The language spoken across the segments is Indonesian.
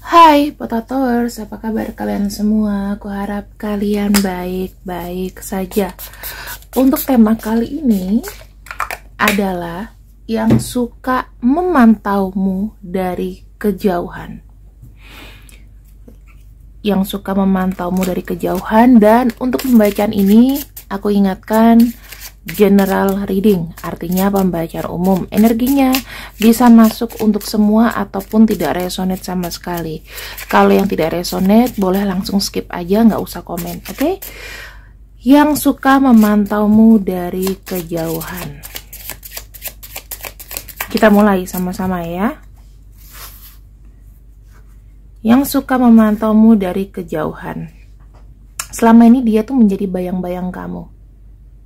Hai Potatowers, apa kabar kalian semua? Aku harap kalian baik-baik saja. Untuk tema kali ini adalah yang suka memantaumu dari kejauhan. Yang suka memantaumu dari kejauhan, dan untuk pembacaan ini aku ingatkan general reading, artinya pembacaan umum. Energinya bisa masuk untuk semua ataupun tidak resonate sama sekali. Kalau yang tidak resonate boleh langsung skip aja, nggak usah komen, oke? Yang suka memantaumu dari kejauhan. Kita mulai sama-sama ya. Yang suka memantaumu dari kejauhan. Selama ini dia tuh menjadi bayang-bayang kamu.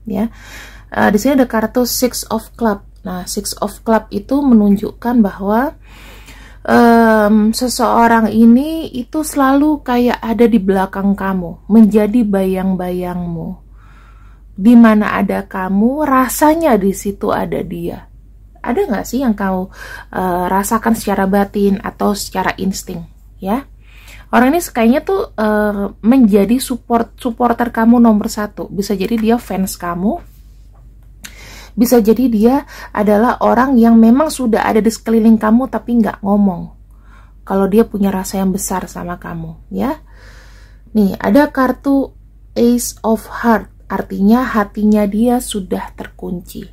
Ya, di sini ada kartu Six of Club. Nah, Six of Club itu menunjukkan bahwa seseorang ini itu selalu kayak ada di belakang kamu, menjadi bayang-bayangmu. Di mana ada kamu, rasanya di situ ada dia. Ada nggak sih yang kau rasakan secara batin atau secara insting? Ya. Orang ini kayaknya tuh menjadi supporter kamu nomor satu. Bisa jadi dia fans kamu. Bisa jadi dia adalah orang yang memang sudah ada di sekeliling kamu tapi nggak ngomong. Kalau dia punya rasa yang besar sama kamu, ya. Nih, ada kartu Ace of Heart. Artinya hatinya dia sudah terkunci.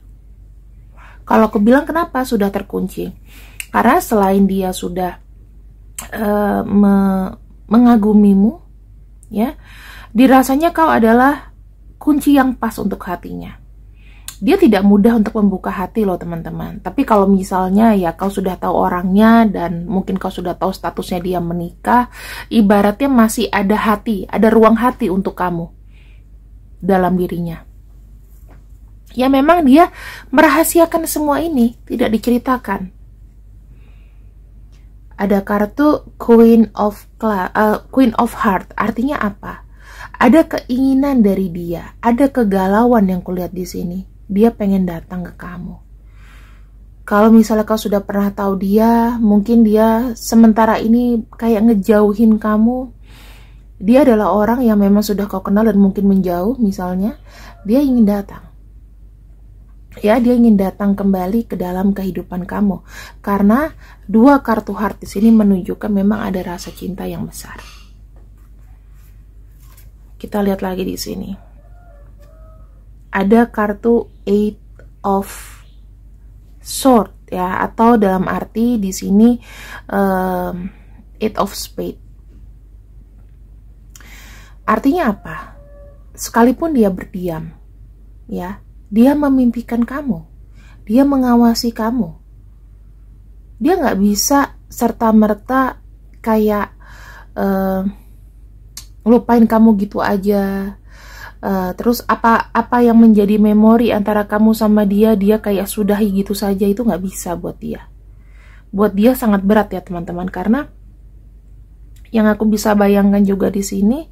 Kalau aku bilang kenapa sudah terkunci? Karena selain dia sudah mengagumimu, ya, dirasanya kau adalah kunci yang pas untuk hatinya. Dia tidak mudah untuk membuka hati loh teman-teman. Tapi kalau misalnya ya kau sudah tahu orangnya dan mungkin kau sudah tahu statusnya dia menikah, ibaratnya masih ada hati, ada ruang hati untuk kamu dalam dirinya. Ya memang dia merahasiakan semua ini, tidak diceritakan. Ada kartu Queen of Heart. Artinya apa? Ada keinginan dari dia, ada kegalauan yang kulihat di sini. Dia pengen datang ke kamu. Kalau misalnya kau sudah pernah tahu dia, mungkin dia sementara ini kayak ngejauhin kamu. Dia adalah orang yang memang sudah kau kenal dan mungkin menjauh, misalnya. Dia ingin datang. Ya, dia ingin datang kembali ke dalam kehidupan kamu. Karena dua kartu heart di sini menunjukkan memang ada rasa cinta yang besar. Kita lihat lagi di sini. Ada kartu Eight of Swords ya, atau dalam arti di sini Eight of Spades. Artinya apa? Sekalipun dia berdiam, ya, dia memimpikan kamu, dia mengawasi kamu. Dia nggak bisa serta-merta kayak lupain kamu gitu aja. Terus apa yang menjadi memori antara kamu sama dia kayak sudahi gitu saja, itu nggak bisa buat dia. Buat dia sangat berat ya teman-teman, karena yang aku bisa bayangkan juga di sini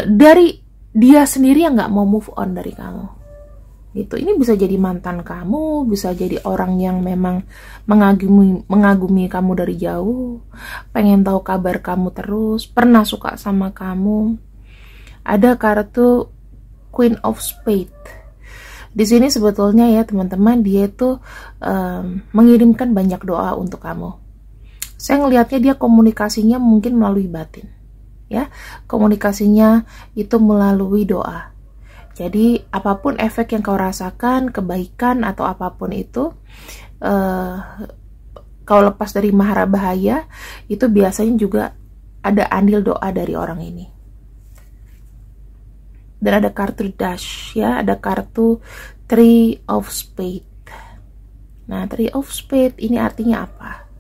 dari dia sendiri yang nggak mau move on dari kamu. Gitu. Ini bisa jadi mantan kamu, bisa jadi orang yang memang mengagumi kamu dari jauh, pengen tahu kabar kamu terus, pernah suka sama kamu. Ada kartu Queen of Spades. Di sini sebetulnya ya teman-teman, dia itu mengirimkan banyak doa untuk kamu. Saya ngelihatnya dia komunikasinya mungkin melalui batin, ya, komunikasinya itu melalui doa. Jadi apapun efek yang kau rasakan, kebaikan atau apapun itu, kau lepas dari mahara bahaya, itu biasanya juga ada andil doa dari orang ini. Dan ada kartu dash ya, ada kartu Three of Spades. Nah, Three of Spades ini artinya apa?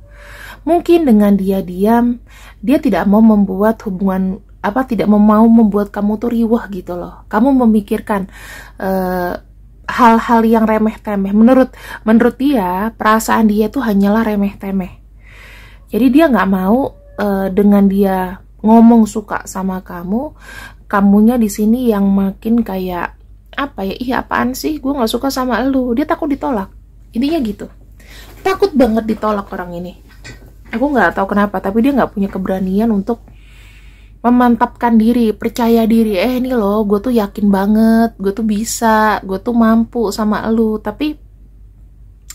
Mungkin dengan dia diam, dia tidak mau membuat hubungan tidak mau membuat kamu tuh riwah gitu loh. Kamu memikirkan hal-hal yang remeh-temeh. Menurut dia, perasaan dia tuh hanyalah remeh-temeh. Jadi dia nggak mau dengan dia ngomong suka sama kamu, kamunya di sini yang makin kayak apa ya? Ih apaan sih? Gue nggak suka sama lu. Dia takut ditolak. Intinya gitu. takut banget ditolak orang ini. Aku nggak tahu kenapa, tapi dia nggak punya keberanian untuk memantapkan diri, percaya diri. Ini loh, gue tuh yakin banget, gue tuh bisa, gue tuh mampu sama lu. Tapi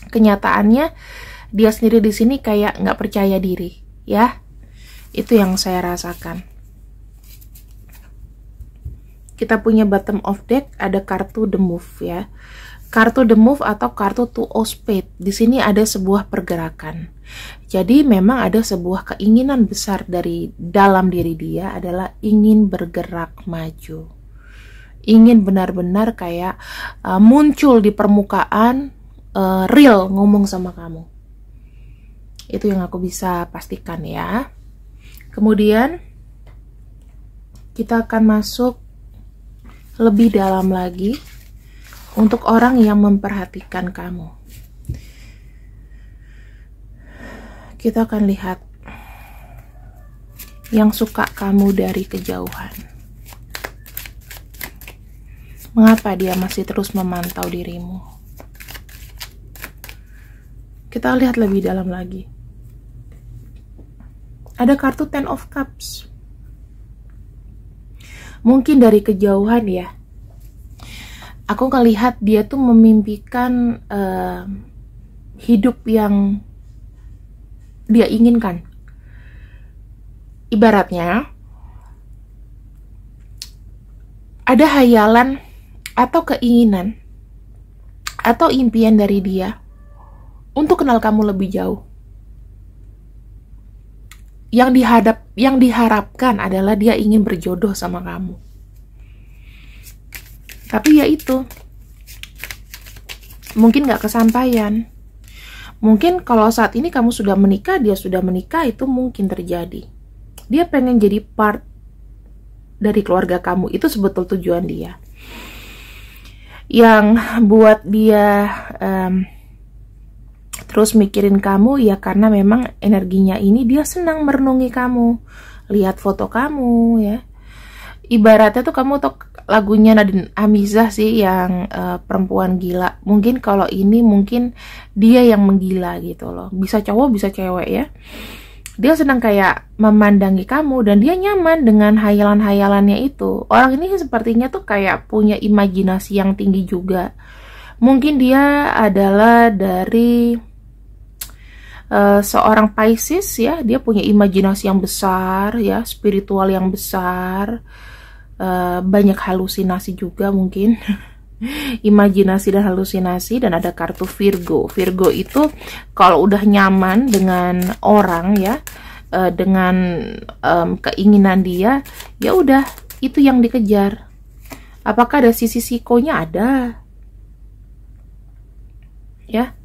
kenyataannya dia sendiri di sini kayak nggak percaya diri, ya. Itu yang saya rasakan. Kita punya bottom of deck, ada kartu The Move, ya. Kartu The Move atau kartu Two of Spades. Di sini ada sebuah pergerakan. Jadi memang ada sebuah keinginan besar dari dalam diri dia adalah ingin bergerak maju. Ingin benar-benar kayak muncul di permukaan, real ngomong sama kamu. Itu yang aku bisa pastikan, ya. Kemudian kita akan masuk lebih dalam lagi untuk orang yang memperhatikan kamu. Kita akan lihat yang suka kamu dari kejauhan. Mengapa dia masih terus memantau dirimu? Kita lihat lebih dalam lagi. Ada kartu Ten of Cups. Mungkin dari kejauhan, ya. Aku ngelihat dia tuh memimpikan hidup yang dia inginkan. Ibaratnya ada hayalan atau keinginan atau impian dari dia untuk kenal kamu lebih jauh. Yang diharapkan adalah dia ingin berjodoh sama kamu. Tapi ya itu, mungkin gak kesampaian. Mungkin kalau saat ini kamu sudah menikah, dia sudah menikah, itu mungkin terjadi. Dia pengen jadi part dari keluarga kamu, itu sebetul tujuan dia. Yang buat dia terus mikirin kamu, ya karena memang energinya ini dia senang merenungi kamu, lihat foto kamu, ya. Ibaratnya tuh kamu tuh lagunya Nadine Amizah sih yang perempuan gila. Mungkin kalau ini mungkin dia yang menggila gitu loh. Bisa cowok bisa cewek, ya. Dia senang kayak memandangi kamu dan dia nyaman dengan hayalan-hayalannya itu. Orang ini sepertinya tuh kayak punya imajinasi yang tinggi juga. Mungkin dia adalah dari seorang Pisces, ya. Dia punya imajinasi yang besar, ya, spiritual yang besar. Banyak halusinasi juga mungkin. Imajinasi dan halusinasi. Dan ada kartu Virgo. Virgo itu kalau udah nyaman dengan orang, ya, dengan keinginan dia, ya udah itu yang dikejar. Apakah ada sisi psikonya? Ada, ya.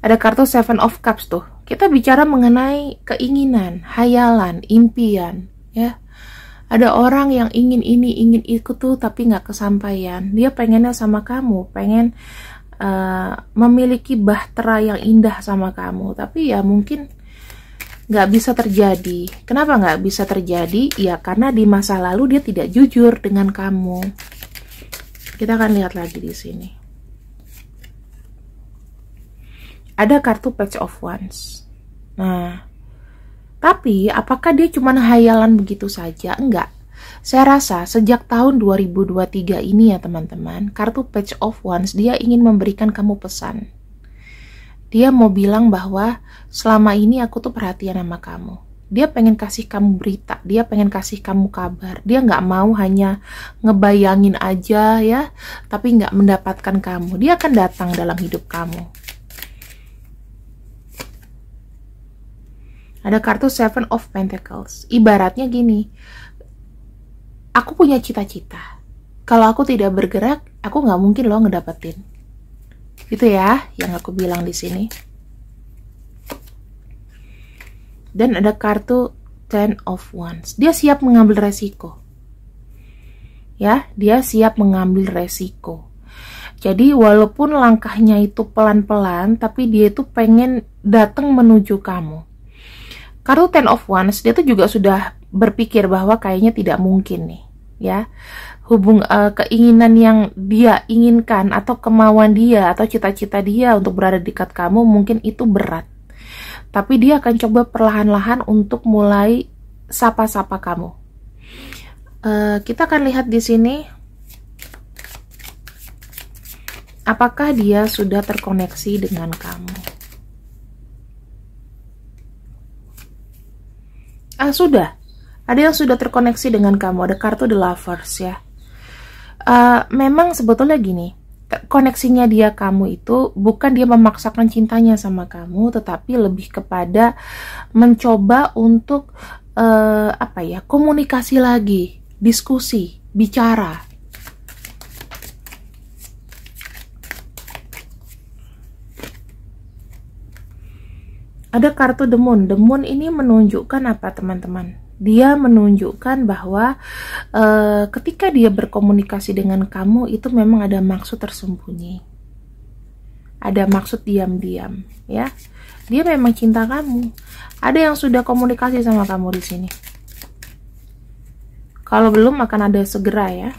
Ada kartu Seven of Cups tuh. Kita bicara mengenai keinginan, hayalan, impian, ya. Ada orang yang ingin ini, ingin itu tuh, tapi nggak kesampaian. Dia pengennya sama kamu, pengen memiliki bahtera yang indah sama kamu. Tapi ya mungkin nggak bisa terjadi. Kenapa nggak bisa terjadi? Ya karena di masa lalu dia tidak jujur dengan kamu. Kita akan lihat lagi di sini. Ada kartu Page of Wands. Nah, tapi apakah dia cuma hayalan begitu saja? Enggak. Saya rasa sejak tahun 2023 ini, ya teman-teman, kartu Page of Wands dia ingin memberikan kamu pesan. Dia mau bilang bahwa selama ini aku tuh perhatian sama kamu. Dia pengen kasih kamu berita, dia pengen kasih kamu kabar. Dia nggak mau hanya ngebayangin aja, ya, tapi nggak mendapatkan kamu. Dia akan datang dalam hidup kamu. Ada kartu Seven of Pentacles. Ibaratnya gini, aku punya cita-cita. Kalau aku tidak bergerak, aku nggak mungkin loh ngedapetin. Itu ya, yang aku bilang di sini. Dan ada kartu Ten of Wands. Dia siap mengambil resiko. Ya, dia siap mengambil resiko. Jadi walaupun langkahnya itu pelan-pelan, tapi dia itu pengen datang menuju kamu. Kartu Ten of Wands, dia tuh juga sudah berpikir bahwa kayaknya tidak mungkin nih, ya. keinginan yang dia inginkan atau kemauan dia atau cita-cita dia untuk berada di dekat kamu mungkin itu berat. Tapi dia akan coba perlahan-lahan untuk mulai sapa-sapa kamu. Kita akan lihat di sini apakah dia sudah terkoneksi dengan kamu. Sudah. Ada yang sudah terkoneksi dengan kamu. Ada kartu The Lovers ya. Memang sebetulnya gini, koneksinya dia kamu itu bukan dia memaksakan cintanya sama kamu, tetapi lebih kepada mencoba untuk komunikasi lagi, diskusi, bicara. Ada kartu The Moon. The Moon ini menunjukkan apa, teman-teman? Dia menunjukkan bahwa ketika dia berkomunikasi dengan kamu itu memang ada maksud tersembunyi. Ada maksud diam-diam, ya. Dia memang cinta kamu. Ada yang sudah komunikasi sama kamu di sini. Kalau belum akan ada segera ya.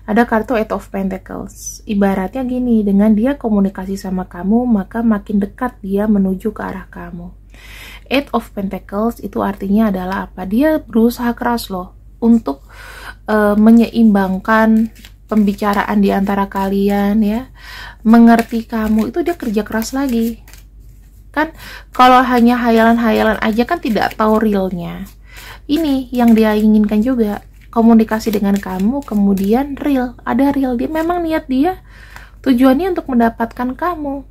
Ada kartu Eight of Pentacles. Ibaratnya gini, dengan dia komunikasi sama kamu, maka makin dekat dia menuju ke arah kamu. Eight of Pentacles itu artinya adalah apa? Dia berusaha keras loh untuk menyeimbangkan pembicaraan di antara kalian ya. Mengerti kamu, itu dia kerja keras lagi. Kan kalau hanya hayalan-hayalan aja kan tidak tahu realnya. Ini yang dia inginkan juga. Komunikasi dengan kamu, kemudian real, ada real. Dia memang niat dia tujuannya untuk mendapatkan kamu.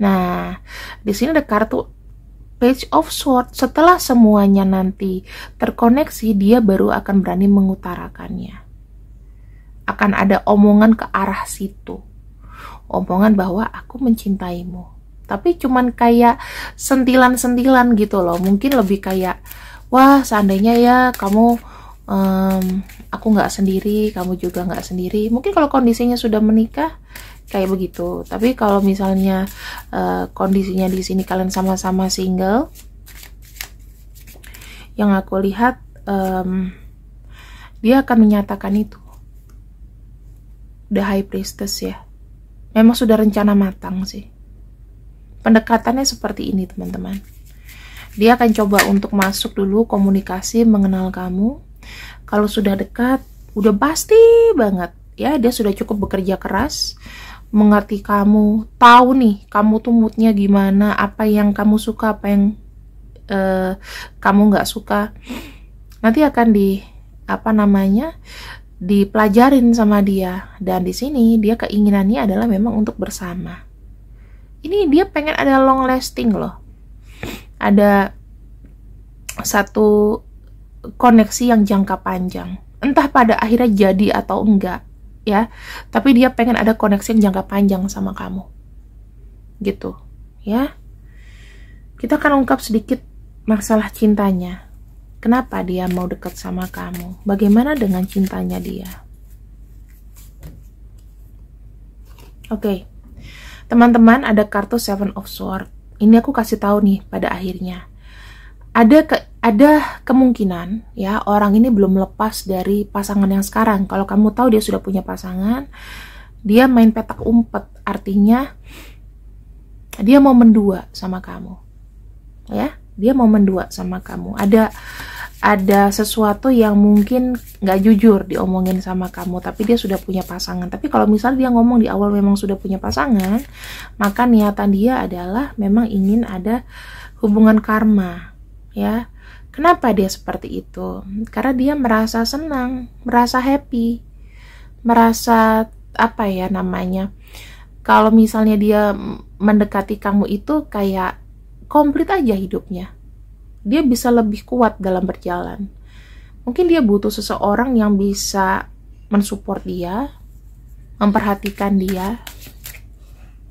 Nah, di sini ada kartu Page of Swords. Setelah semuanya nanti terkoneksi, dia baru akan berani mengutarakannya. Akan ada omongan ke arah situ, omongan bahwa aku mencintaimu. Tapi cuman kayak sentilan-sentilan gitu loh. Mungkin lebih kayak, wah seandainya ya kamu aku nggak sendiri, kamu juga nggak sendiri. Mungkin kalau kondisinya sudah menikah kayak begitu. Tapi kalau misalnya kondisinya di sini kalian sama-sama single, yang aku lihat dia akan menyatakan itu. The High Priestess ya. Memang sudah rencana matang sih. Pendekatannya seperti ini teman-teman. Dia akan coba untuk masuk dulu komunikasi, mengenal kamu. Kalau sudah dekat, udah pasti banget ya, dia sudah cukup bekerja keras, mengerti kamu, tahu nih kamu tuh moodnya gimana, apa yang kamu suka, apa yang kamu nggak suka. Nanti akan dipelajarin sama dia. Dan di sini dia keinginannya adalah memang untuk bersama. Ini dia pengen ada long lasting loh. Ada satu koneksi yang jangka panjang. Entah pada akhirnya jadi atau enggak ya, tapi dia pengen ada koneksi yang jangka panjang sama kamu. Gitu ya. Kita akan ungkap sedikit masalah cintanya. Kenapa dia mau dekat sama kamu? Bagaimana dengan cintanya dia? Oke. Teman-teman, ada kartu Seven of Swords. Ini aku kasih tahu nih pada akhirnya. Ada kemungkinan ya orang ini belum lepas dari pasangan yang sekarang. Kalau kamu tahu dia sudah punya pasangan, dia main petak umpet, artinya dia mau mendua sama kamu. Ya, dia mau mendua sama kamu. Ada sesuatu yang mungkin nggak jujur diomongin sama kamu, tapi dia sudah punya pasangan. Tapi kalau misalnya dia ngomong di awal memang sudah punya pasangan, maka niatan dia adalah memang ingin ada hubungan karma. Ya, kenapa dia seperti itu? Karena dia merasa senang, merasa happy, merasa apa ya namanya? Kalau misalnya dia mendekati kamu itu kayak komplit aja hidupnya. Dia bisa lebih kuat dalam berjalan. Mungkin dia butuh seseorang yang bisa mensupport dia, memperhatikan dia,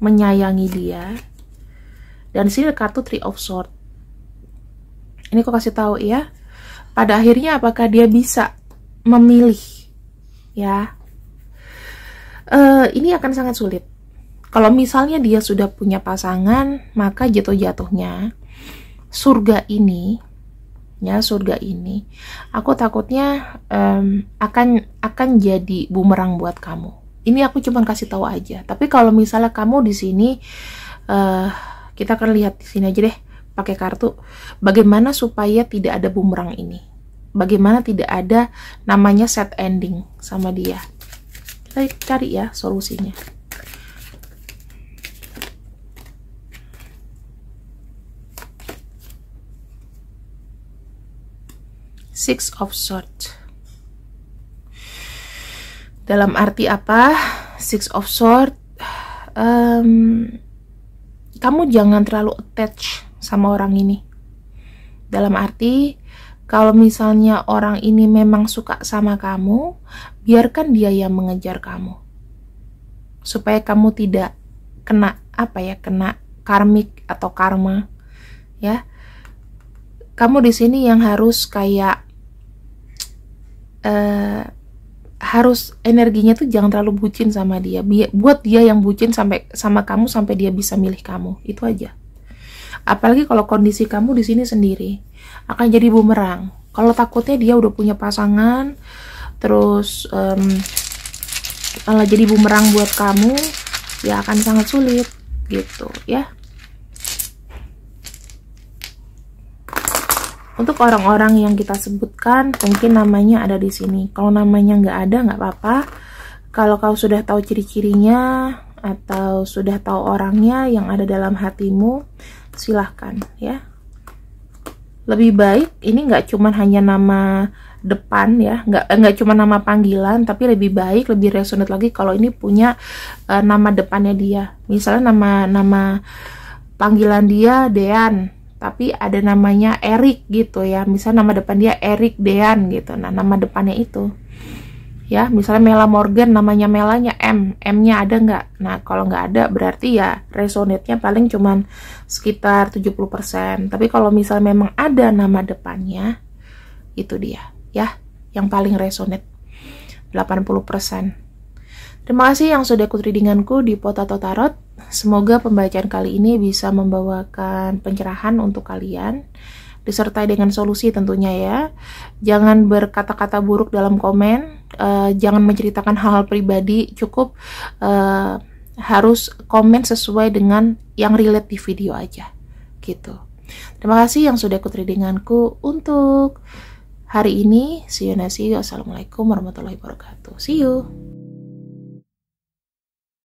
menyayangi dia. Dan sini kartu Three of Swords. Ini aku kasih tahu ya. Pada akhirnya apakah dia bisa memilih? Ya. Ini akan sangat sulit. Kalau misalnya dia sudah punya pasangan, maka jatuh-jatuhnya surga ini ya surga ini, aku takutnya akan jadi bumerang buat kamu. Ini aku cuma kasih tahu aja. Tapi kalau misalnya kamu di sini, kita akan lihat di sini aja deh, pakai kartu. Bagaimana supaya tidak ada bumerang ini? Bagaimana tidak ada namanya sad ending sama dia? Kita cari ya solusinya. Six of Swords. Dalam arti apa? Six of Swords, kamu jangan terlalu attach sama orang ini. Dalam arti, kalau misalnya orang ini memang suka sama kamu, biarkan dia yang mengejar kamu. Supaya kamu tidak kena kena karmik atau karma, ya. Kamu di sini yang harus kayak harus energinya tuh jangan terlalu bucin sama dia. Buat dia yang bucin sama kamu sampai dia bisa milih kamu. Itu aja. Apalagi kalau kondisi kamu di sini sendiri, akan jadi bumerang. Kalau takutnya dia udah punya pasangan, terus malah jadi bumerang buat kamu, ya akan sangat sulit gitu ya. Untuk orang-orang yang kita sebutkan, mungkin namanya ada di sini. Kalau namanya nggak ada, nggak apa-apa. Kalau kau sudah tahu ciri-cirinya atau sudah tahu orangnya yang ada dalam hatimu, silahkan ya. Lebih baik ini nggak cuma hanya nama depan ya, nggak cuma nama panggilan, tapi lebih baik, lebih resonate lagi kalau ini punya nama depannya dia. Misalnya nama panggilan dia Dean, tapi ada namanya Erik gitu ya. Misalnya nama depan dia Erik Dean gitu. Nah, nama depannya itu. Ya, misalnya Mela Morgan, namanya Melanya M-nya ada nggak? Nah, kalau nggak ada berarti ya resonate-nya paling cuman sekitar 70%. Tapi kalau misalnya memang ada nama depannya, itu dia ya, yang paling resonate 80%. Terima kasih yang sudah ikut readinganku di Potato Tarot. Semoga pembacaan kali ini bisa membawakan pencerahan untuk kalian, disertai dengan solusi tentunya ya. Jangan berkata-kata buruk dalam komen, jangan menceritakan hal-hal pribadi, cukup harus komen sesuai dengan yang relate di video aja gitu. Terima kasih yang sudah ikut readinganku untuk hari ini. See you. Assalamualaikum warahmatullahi wabarakatuh. See you.